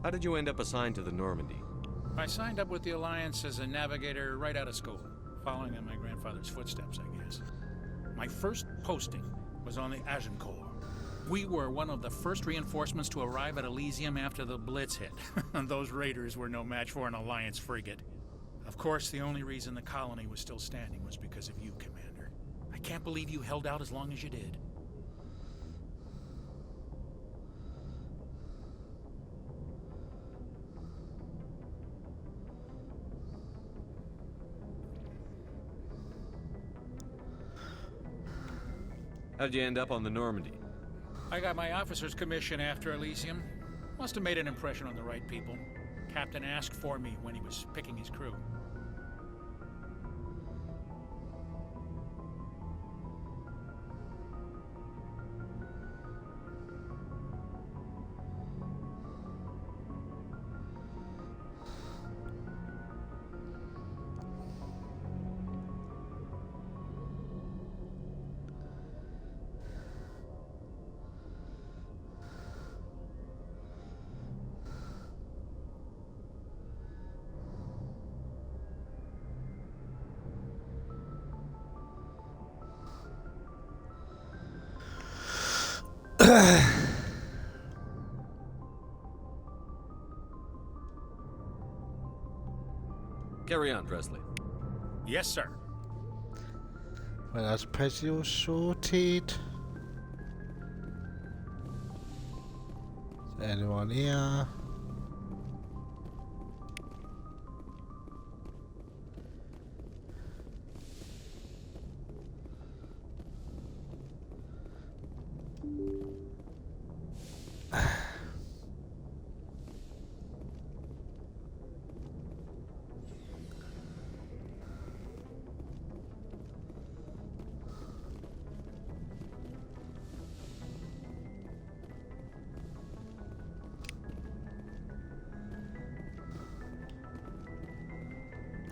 How did you end up assigned to the Normandy? I signed up with the Alliance as a navigator right out of school, following in my grandfather's footsteps, I guess. My first posting was on the Agincourt. We were one of the first reinforcements to arrive at Elysium after the Blitz hit. Those raiders were no match for an Alliance frigate. Of course, the only reason the colony was still standing was because of you, Commander. I can't believe you held out as long as you did. How'd you end up on the Normandy? I got my officer's commission after Elysium. Must have made an impression on the right people. Captain asked for me when he was picking his crew. Carry on, Presley. Yes, sir. Well, that's Presley all sorted. Is there anyone here?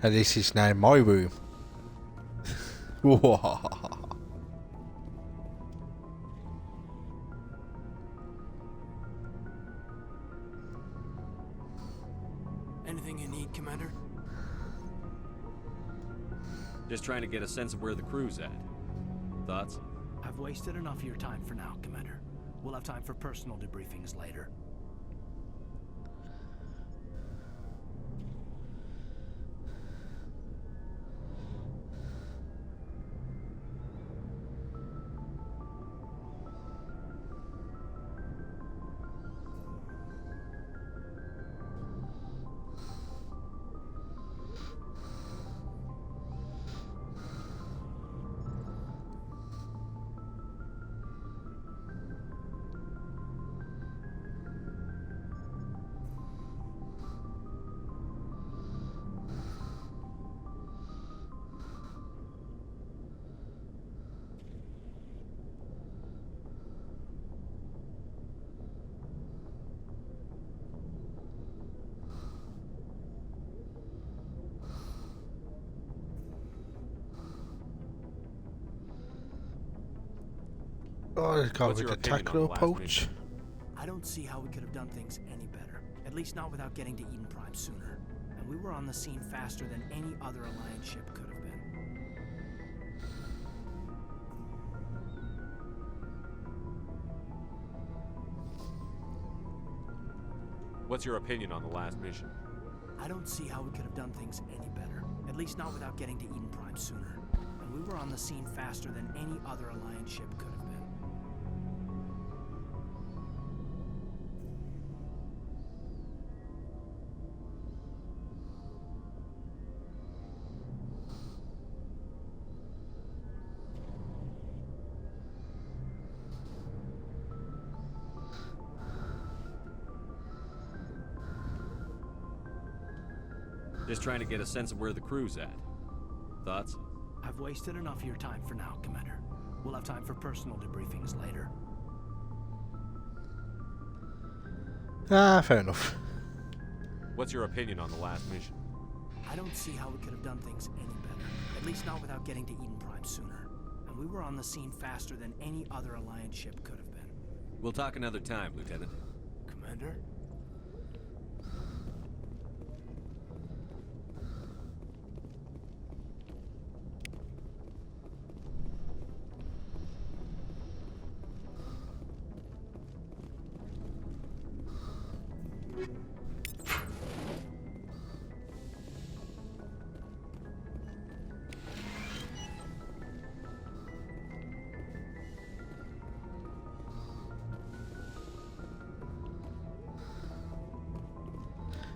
And this is now my room. Anything you need, Commander? Just trying to get a sense of where the crew's at. Thoughts? I've wasted enough of your time for now, Commander. We'll have time for personal debriefings later. Oh, it's got What's with your the opinion on tactical the last approach. mission? I don't see how we could have done things any better. At least not without getting to Eden Prime sooner. And we were on the scene faster than any other Alliance ship could have been. What's your opinion on the last mission? I don't see how we could have done things any better. At least not without getting to Eden Prime sooner. And we were on the scene faster than any other Alliance ship could have been. Just trying to get a sense of where the crew's at. Thoughts? I've wasted enough of your time for now, Commander. We'll have time for personal debriefings later. Ah, fair enough. What's your opinion on the last mission? I don't see how we could have done things any better. At least not without getting to Eden Prime sooner. And we were on the scene faster than any other Alliance ship could have been. We'll talk another time, Lieutenant. Commander?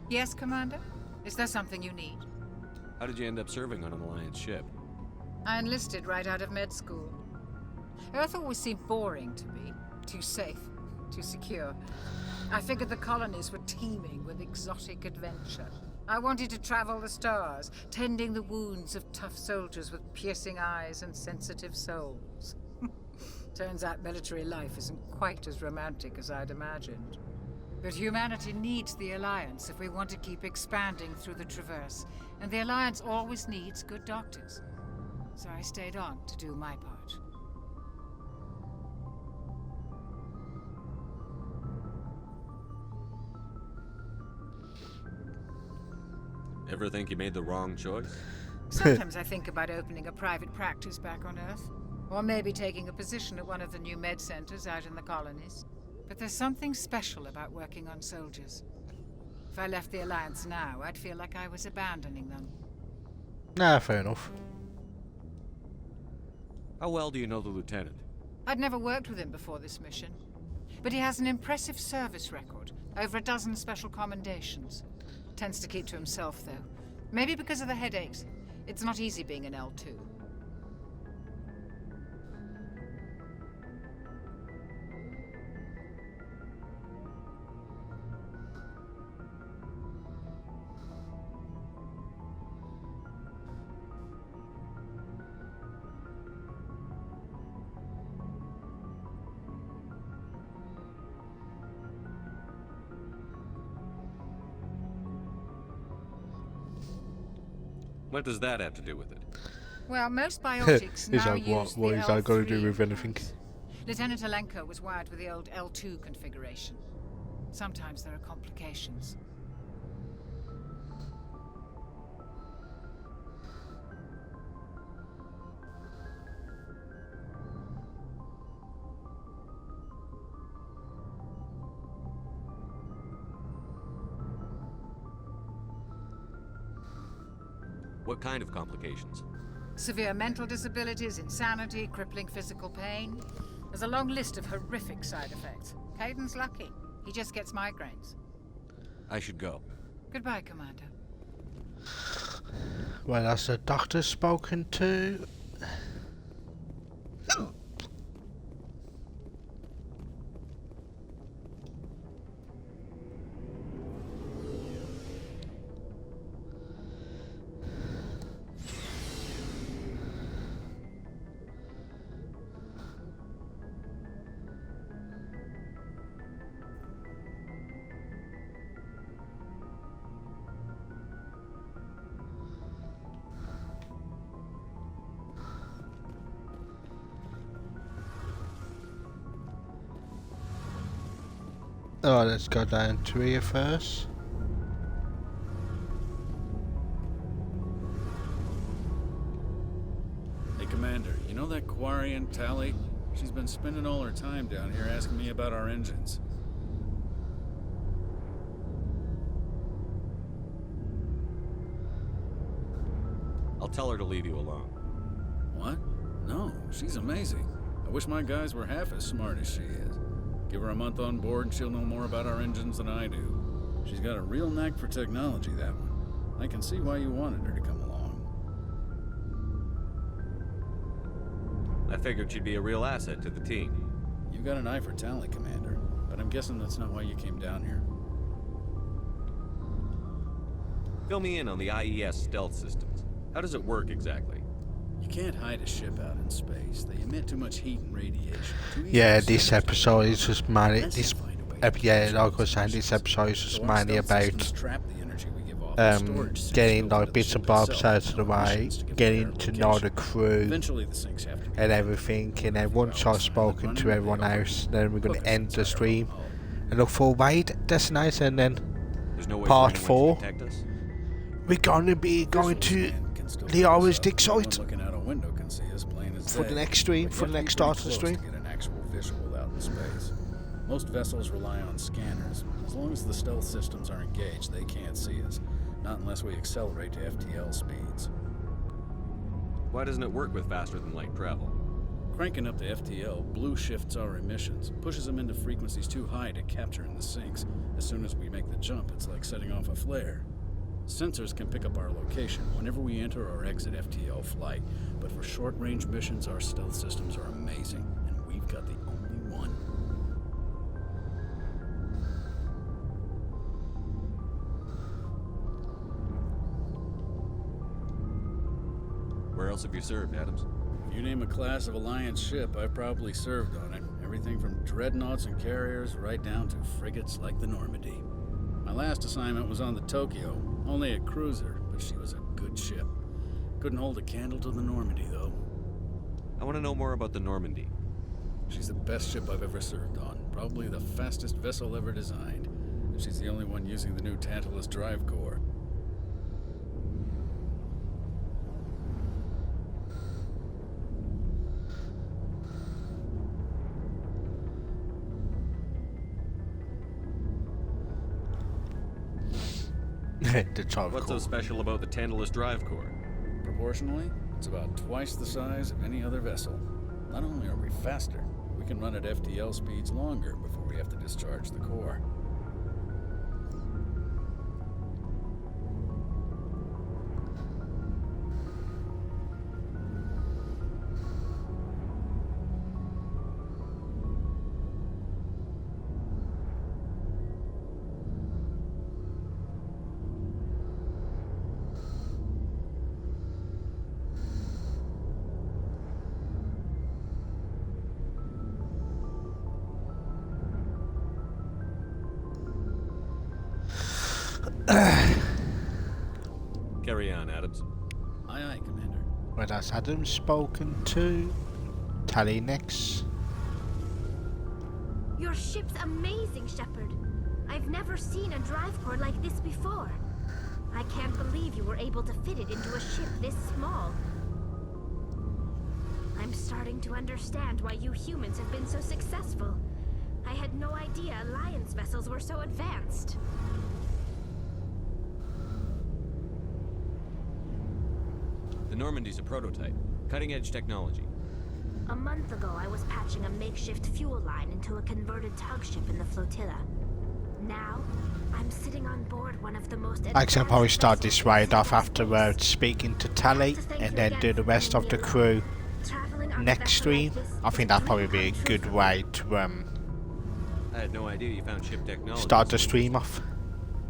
Yes, Commander? Is there something you need? How did you end up serving on an Alliance ship? I enlisted right out of med school. Earth always seemed boring to me. Too safe, too secure. I figured the colonies were teeming with exotic adventure. I wanted to travel the stars, tending the wounds of tough soldiers with piercing eyes and sensitive souls. Turns out military life isn't quite as romantic as I'd imagined. But humanity needs the Alliance if we want to keep expanding through the Traverse, and the Alliance always needs good doctors. So I stayed on to do my part. Ever think you made the wrong choice? Sometimes I think about opening a private practice back on Earth. Or maybe taking a position at one of the new med centers out in the colonies. But there's something special about working on soldiers. If I left the Alliance now, I'd feel like I was abandoning them. Nah, fair enough. How well do you know the Lieutenant? I'd never worked with him before this mission. But he has an impressive service record. Over a dozen special commendations. Tends to keep to himself, though. Maybe because of the headaches. It's not easy being an L2. What does that have to do with it? Well, most biotics now like, use what the is that got to L3 do with anything? Lieutenant Alenko was wired with the old L2 configuration. Sometimes there are complications. What kind of complications? Severe mental disabilities, insanity, crippling physical pain. There's a long list of horrific side effects. Caden's lucky. He just gets migraines. I should go. Goodbye, Commander. Well, has the doctor spoken to? Oh, let's go down to here first. Hey, Commander, you know that Quarian, Tally? She's been spending all her time down here asking me about our engines. I'll tell her to leave you alone. What? No, she's amazing. I wish my guys were half as smart as she is. Give her a month on board and she'll know more about our engines than I do. She's got a real knack for technology, that one. I can see why you wanted her to come along. I figured she'd be a real asset to the team. You've got an eye for Tally, Commander, but I'm guessing that's not why you came down here. Fill me in on the IES stealth systems. How does it work exactly? You can't hide a ship out in space. They emit too much heat and radiation. Yeah, this episode is just mainly this. Yeah, like I was saying, this episode is just mainly about getting like bits and bobs out of the way, getting to know the crew and everything. And then once I've spoken to everyone else, then we're going to end the stream and look for Wade destination. And then part 4, we're going to be going to Liara's dig site for the next stream, for the next start of the stream. Get an actual visual out in space. Most vessels rely on scanners. As long as the stealth systems are engaged, they can't see us. Not unless we accelerate to FTL speeds. Why doesn't it work with faster than light travel? Cranking up the FTL blue shifts our emissions, pushes them into frequencies too high to capture in the sinks. As soon as we make the jump, it's like setting off a flare. Sensors can pick up our location whenever we enter or exit FTL flight, but for short-range missions, our stealth systems are amazing, and we've got the only one. Where else have you served, Adams? If you name a class of Alliance ship, I've probably served on it. Everything from dreadnoughts and carriers right down to frigates like the Normandy. My last assignment was on the Tokyo, only a cruiser, but she was a good ship. Couldn't hold a candle to the Normandy, though. I want to know more about the Normandy. She's the best ship I've ever served on. Probably the fastest vessel ever designed. And she's the only one using the new Tantalus drive core. The drive What's core. so special about the Tantalus drive core? Proportionally, it's about twice the size of any other vessel. Not only are we faster, we can run at FTL speeds longer before we have to discharge the core. Carry on, Adams. Aye, aye, Commander. Well, that's Adams spoken to. Tally next. Your ship's amazing, Shepard. I've never seen a drive core like this before. I can't believe you were able to fit it into a ship this small. I'm starting to understand why you humans have been so successful. I had no idea Alliance vessels were so advanced. The Normandy's a prototype. Cutting-edge technology. A month ago, I was patching a makeshift fuel line into a converted tug ship in the flotilla. Now, I'm sitting on board one of the most I can advanced probably start vessels this in raid off Solar afterwards, speaking to Tally, and then do the rest of the crew Traveling on a next vessel stream. like this I think is that'd a probably dream be a come true good for way to I had no idea you found ship technology. start the stream off.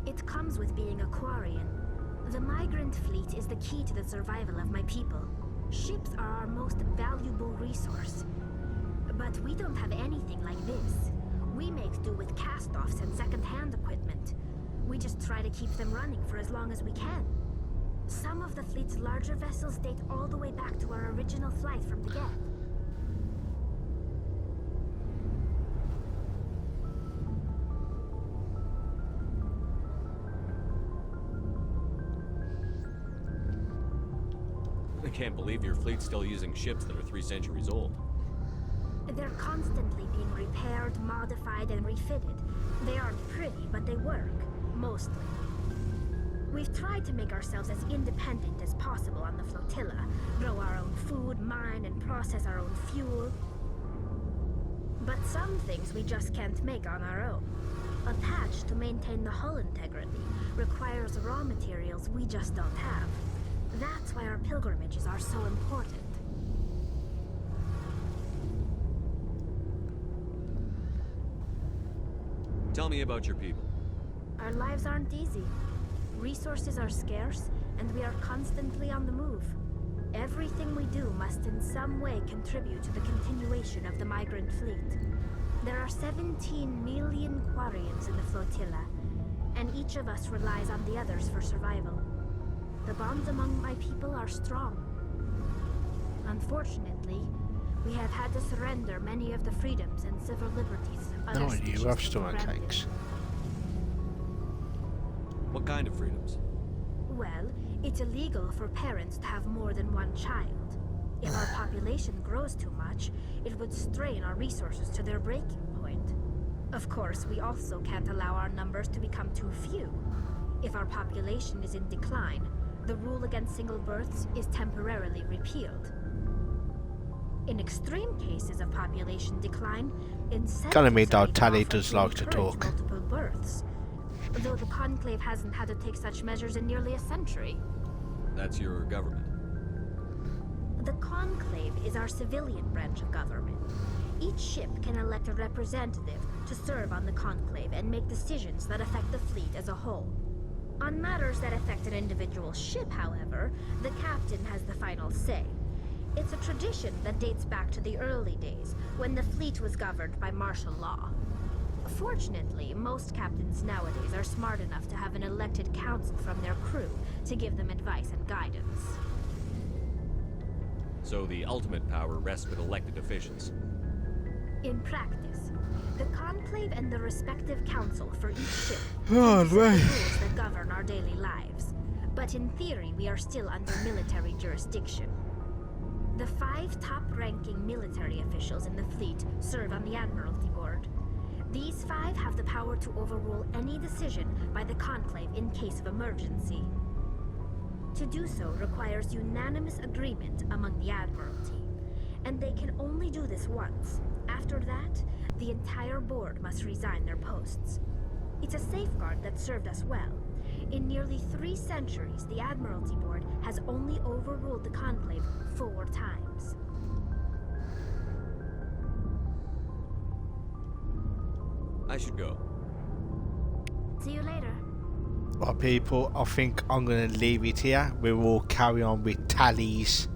It comes with being a Quarian. The migrant fleet is the key to the survival of my people. Ships are our most valuable resource. But we don't have anything like this. We make do with cast-offs and second-hand equipment. We just try to keep them running for as long as we can. Some of the fleet's larger vessels date all the way back to our original flight from the Geth. I can't believe your fleet's still using ships that are 3 centuries old. They're constantly being repaired, modified, and refitted. They aren't pretty, but they work. Mostly. We've tried to make ourselves as independent as possible on the flotilla. Grow our own food, mine, and process our own fuel. But some things we just can't make on our own. A patch to maintain the hull integrity requires raw materials we just don't have. That's why our pilgrimages are so important. Tell me about your people. Our lives aren't easy. Resources are scarce, and we are constantly on the move. Everything we do must in some way contribute to the continuation of the migrant fleet. There are 17 million Quarians in the flotilla, and each of us relies on the others for survival. The bonds among my people are strong. Unfortunately, we have had to surrender many of the freedoms and civil liberties other No, species you have take for stomach granted. aches. What kind of freedoms? Well, it's illegal for parents to have more than one child. If our population grows too much, it would strain our resources to their breaking point. Of course, we also can't allow our numbers to become too few. If our population is in decline, the rule against single births is temporarily repealed. In extreme cases of population decline, incentives Gotta admit though, are Tally offered does to like to encourage talk. multiple births. though the Conclave hasn't had to take such measures in nearly a century. That's your government. The Conclave is our civilian branch of government. Each ship can elect a representative to serve on the Conclave and make decisions that affect the fleet as a whole. On matters that affect an individual ship, however, the captain has the final say. It's a tradition that dates back to the early days, when the fleet was governed by martial law. Fortunately, most captains nowadays are smart enough to have an elected council from their crew to give them advice and guidance. So the ultimate power rests with elected officials. In practice, the Conclave and the respective council for each ship Oh, set the right. rules that govern our daily lives. But in theory, we are still under military jurisdiction. The 5 top-ranking military officials in the fleet serve on the Admiralty Board. These 5 have the power to overrule any decision by the Conclave in case of emergency. To do so requires unanimous agreement among the Admiralty, and they can only do this once. After that, the entire board must resign their posts. It's a safeguard that served us well. In nearly 3 centuries, the Admiralty Board has only overruled the Conclave 4 times. I should go. See you later. Well, people, I think I'm going to leave it here. We will carry on with Tally's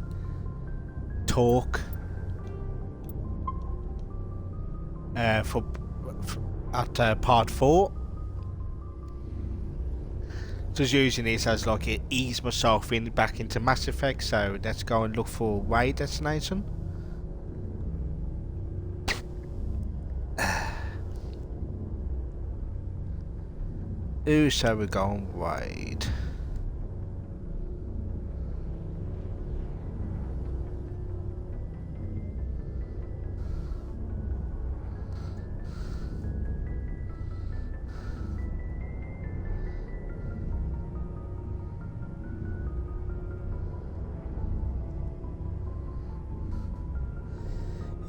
talk at part 4. Just using this as like it ease myself back into Mass Effect. So let's go and look for a way destination. Ooh, so we're going wide.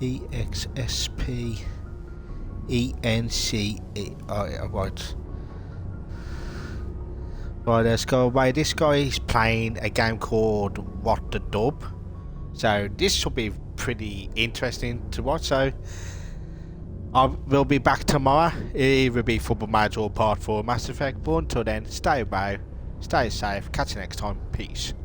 EXSP ENCE. Oh yeah, right. Right, let's go away. This guy is playing a game called What the Dub. So this should be pretty interesting to watch. So I will be back tomorrow. It'll either be Football Manager or Part 4 Mass Effect. But until then, stay away, stay safe. Catch you next time. Peace.